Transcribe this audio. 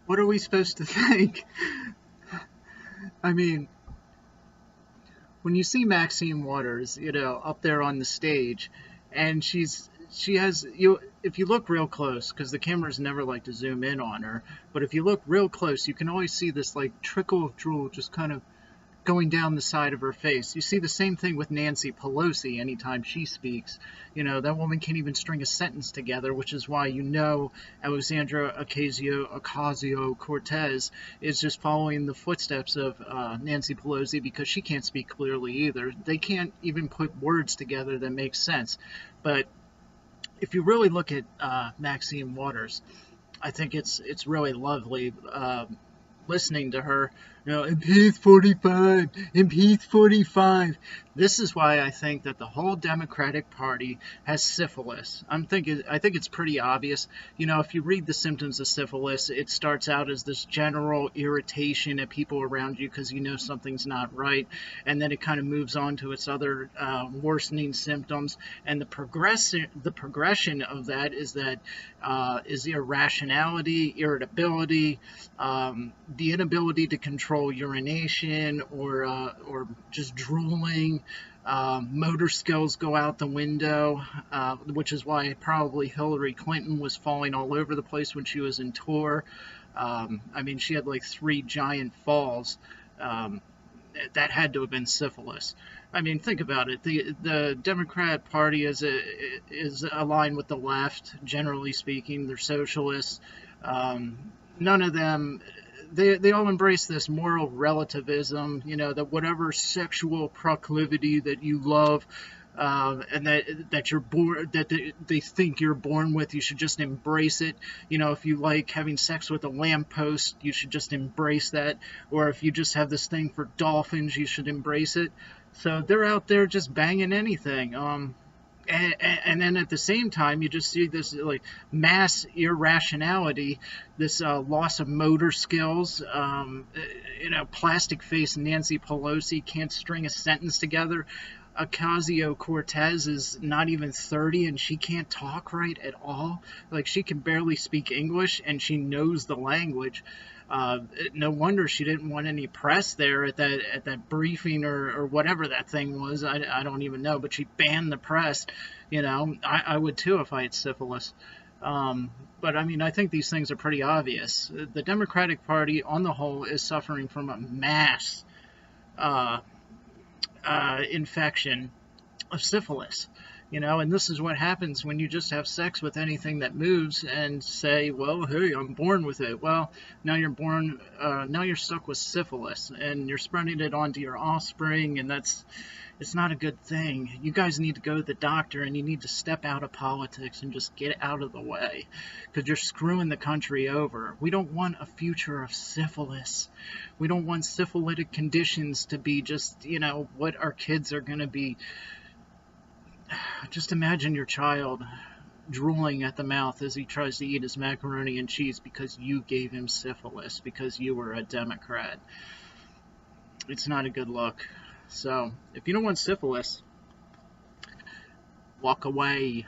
What are we supposed to think? I mean, when you see Maxine Waters, up there on the stage, and she has you if you look real close, because the cameras never like to zoom in on her, but if you look real close, you can always see this like trickle of drool just kind of going down the side of her face. You see the same thing with Nancy Pelosi anytime she speaks. That woman can't even string a sentence together, which is why Alexandra Ocasio-Cortez is just following the footsteps of Nancy Pelosi, because she can't speak clearly either. They can't even put words together that make sense. But if you really look at Maxine Waters, I think it's really lovely listening to her, impeach 45, impeach 45. This is why I think that the whole Democratic Party has syphilis. I think it's pretty obvious. If you read the symptoms of syphilis, it starts out as this general irritation at people around you because something's not right, and then it kind of moves on to its other worsening symptoms. And the progression of that is irrationality, irritability, the inability to control urination or just drooling. Motor skills go out the window, which is why probably Hillary Clinton was falling all over the place when she was in tour. She had like 3 giant falls. That had to have been syphilis. Think about it. The Democrat Party is aligned with the left, generally speaking. They're socialists. None of them. They all embrace this moral relativism, that whatever sexual proclivity that you love, and that you're born, that they think you're born with, you should just embrace it. If you like having sex with a lamppost, you should just embrace that. Or if you just have this thing for dolphins, you should embrace it. So they're out there just banging anything. And then at the same time, you just see this like mass irrationality, this loss of motor skills. Plastic face Nancy Pelosi can't string a sentence together. Ocasio-Cortez is not even 30 and she can't talk right at all. Like, she can barely speak English and she knows the language. No wonder she didn't want any press there at that briefing or whatever that thing was. I don't even know, but she banned the press. I would too if I had syphilis. But I think these things are pretty obvious. The Democratic Party on the whole is suffering from a mass infection of syphilis. And this is what happens when you just have sex with anything that moves and say, well, hey, I'm born with it. Well, now you're stuck with syphilis and you're spreading it onto your offspring, and it's not a good thing. You guys need to go to the doctor and you need to step out of politics and just get out of the way, because you're screwing the country over. We don't want a future of syphilis. We don't want syphilitic conditions to be just, what our kids are going to be. Just imagine your child drooling at the mouth as he tries to eat his macaroni and cheese because you gave him syphilis, because you were a Democrat. It's not a good look. So, if you don't want syphilis, walk away.